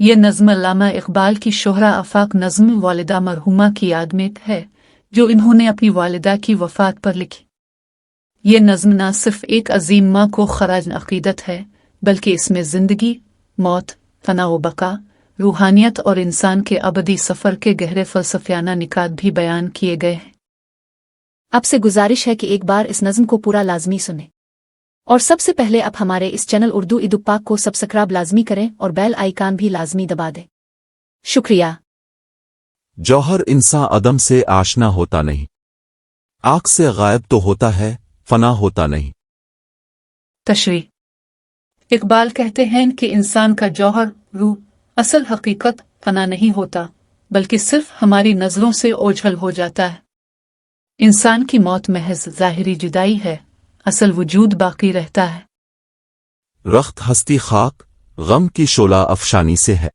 یہ نظم علامہ اقبال کی شہرہ آفاق نظم والدہ مرحومہ کی یاد میں ہے جو انہوں نے اپنی والدہ کی وفات پر لکھی۔ یہ نظم نہ صرف ایک عظیم ماں کو خراج عقیدت ہے بلکہ اس میں زندگی، موت، فنا و بقا، روحانیت اور انسان کے ابدی سفر کے گہرے فلسفیانہ نکات بھی بیان کیے گئے ہیں۔ آپ سے گزارش ہے کہ ایک بار اس نظم کو پورا لازمی سنیں، اور سب سے پہلے آپ ہمارے اس چینل اردو ادب پاک کو سبسکرائب لازمی کریں اور بیل آئیکن بھی لازمی دبا دیں۔ شکریہ۔ جوہر انسان عدم سے آشنا ہوتا نہیں، آنکھ سے غائب تو ہوتا ہے، فنا ہوتا نہیں۔ تشریح: اقبال کہتے ہیں کہ انسان کا جوہر، روح، اصل حقیقت فنا نہیں ہوتا بلکہ صرف ہماری نظروں سے اوجھل ہو جاتا ہے۔ انسان کی موت محض ظاہری جدائی ہے، اصل وجود باقی رہتا ہے۔ رخت ہستی خاک، غم کی شعلہ افشانی سے ہے،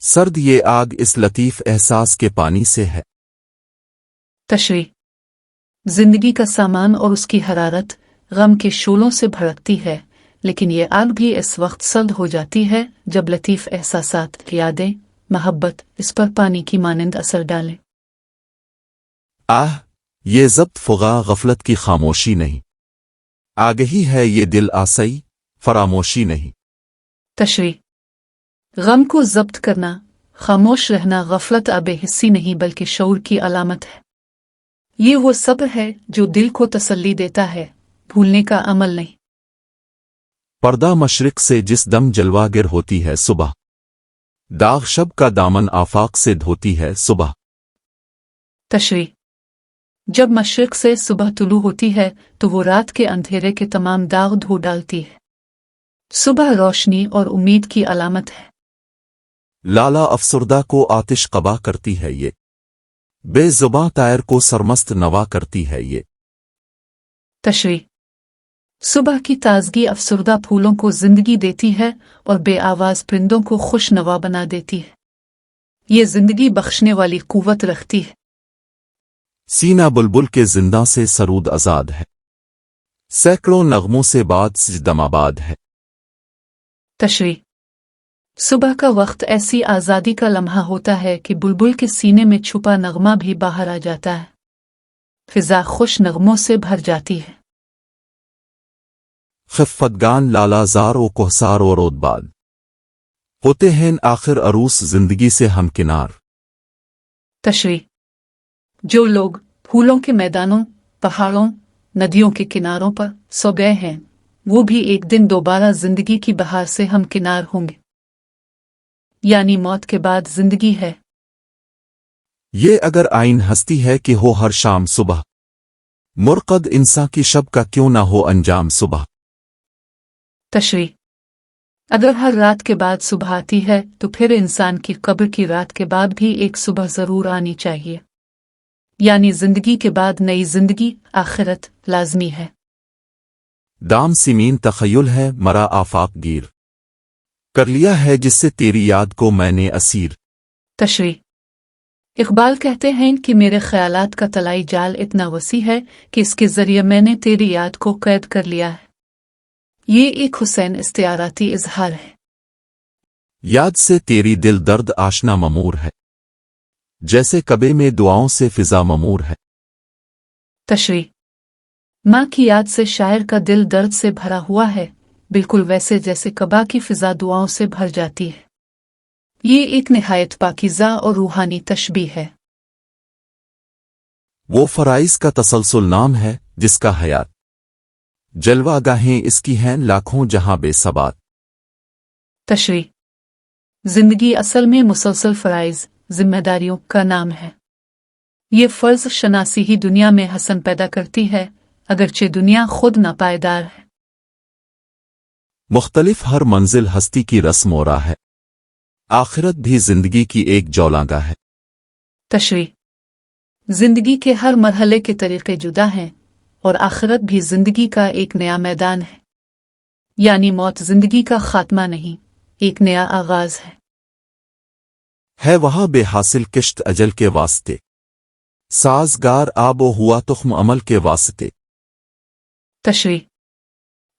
سرد یہ آگ اس لطیف احساس کے پانی سے ہے۔ تشریح: زندگی کا سامان اور اس کی حرارت غم کے شعلوں سے بھڑکتی ہے، لیکن یہ آگ بھی اس وقت سرد ہو جاتی ہے جب لطیف احساسات، یادیں، محبت اس پر پانی کی مانند اثر ڈالیں۔ یہ ضبط فغا غفلت کی خاموشی نہیں، آگہی ہے یہ دل آسائی، فراموشی نہیں۔ تشریح: غم کو ضبط کرنا، خاموش رہنا غفلت بے حسی نہیں بلکہ شعور کی علامت ہے۔ یہ وہ صبر ہے جو دل کو تسلی دیتا ہے، بھولنے کا عمل نہیں۔ پردہ مشرق سے جس دم جلوہ گر ہوتی ہے صبح، داغ شب کا دامن آفاق سے دھوتی ہے صبح۔ تشریح: جب مشرق سے صبح طلوع ہوتی ہے تو وہ رات کے اندھیرے کے تمام داغ دھو ڈالتی ہے۔ صبح روشنی اور امید کی علامت ہے۔ لالا افسردہ کو آتش قبا کرتی ہے یہ، بے زباں طائر کو سرمست نوا کرتی ہے یہ۔ تشریح: صبح کی تازگی افسردہ پھولوں کو زندگی دیتی ہے اور بے آواز پرندوں کو خوش نوا بنا دیتی ہے۔ یہ زندگی بخشنے والی قوت رکھتی ہے۔ سینہ بلبل کے زندہ سے سرود آزاد ہے، سینکڑوں نغموں سے بعد سجدم آباد ہے۔ تشریح: صبح کا وقت ایسی آزادی کا لمحہ ہوتا ہے کہ بلبل کے سینے میں چھپا نغمہ بھی باہر آ جاتا ہے، فضا خوش نغموں سے بھر جاتی ہے۔ خفتگان لالا زار و کوہسار و رودباد ہوتے ہیں آخر عروس زندگی سے ہمکنار۔ تشریح: جو لوگ پھولوں کے میدانوں، پہاڑوں، ندیوں کے کناروں پر سو گئے ہیں وہ بھی ایک دن دوبارہ زندگی کی بہار سے ہمکنار ہوں گے، یعنی موت کے بعد زندگی ہے۔ یہ اگر آئین ہستی ہے کہ ہو ہر شام صبح، مرقد انسان کی شب کا کیوں نہ ہو انجام صبح۔ تشریح: اگر ہر رات کے بعد صبح آتی ہے تو پھر انسان کی قبر کی رات کے بعد بھی ایک صبح ضرور آنی چاہیے، یعنی زندگی کے بعد نئی زندگی، آخرت لازمی ہے۔ دام سمین تخیل ہے مرا آفاق گیر، کر لیا ہے جس سے تیری یاد کو میں نے اسیر۔ تشریح: اقبال کہتے ہیں کہ میرے خیالات کا طلائی جال اتنا وسیع ہے کہ اس کے ذریعے میں نے تیری یاد کو قید کر لیا ہے۔ یہ ایک حسین استعاراتی اظہار ہے۔ یاد سے تیری دل درد آشنا ممور ہے، جیسے کعبے میں دعاؤں سے فضا ممور ہے۔ تشریح: ماں کی یاد سے شاعر کا دل درد سے بھرا ہوا ہے، بالکل ویسے جیسے کعبہ کی فضا دعاؤں سے بھر جاتی ہے۔ یہ ایک نہایت پاکیزہ اور روحانی تشبیہ ہے۔ وہ فرائض کا تسلسل نام ہے جس کا حیات، جلوہ گاہیں اس کی ہیں لاکھوں جہاں بے ثبات۔ تشریح: زندگی اصل میں مسلسل فرائض، ذمہ داریوں کا نام ہے۔ یہ فرض شناسی ہی دنیا میں حسن پیدا کرتی ہے، اگرچہ دنیا خود ناپائیدار ہے۔ مختلف ہر منزل ہستی کی رسم و راہ ہے، آخرت بھی زندگی کی ایک جولاگاہ ہے۔ تشریح: زندگی کے ہر مرحلے کے طریقے جدا ہیں اور آخرت بھی زندگی کا ایک نیا میدان ہے، یعنی موت زندگی کا خاتمہ نہیں، ایک نیا آغاز ہے۔ وہاں بے حاصل کشت اجل کے واسطے، سازگار آب و ہوا تخم عمل کے واسطے۔ تشریح: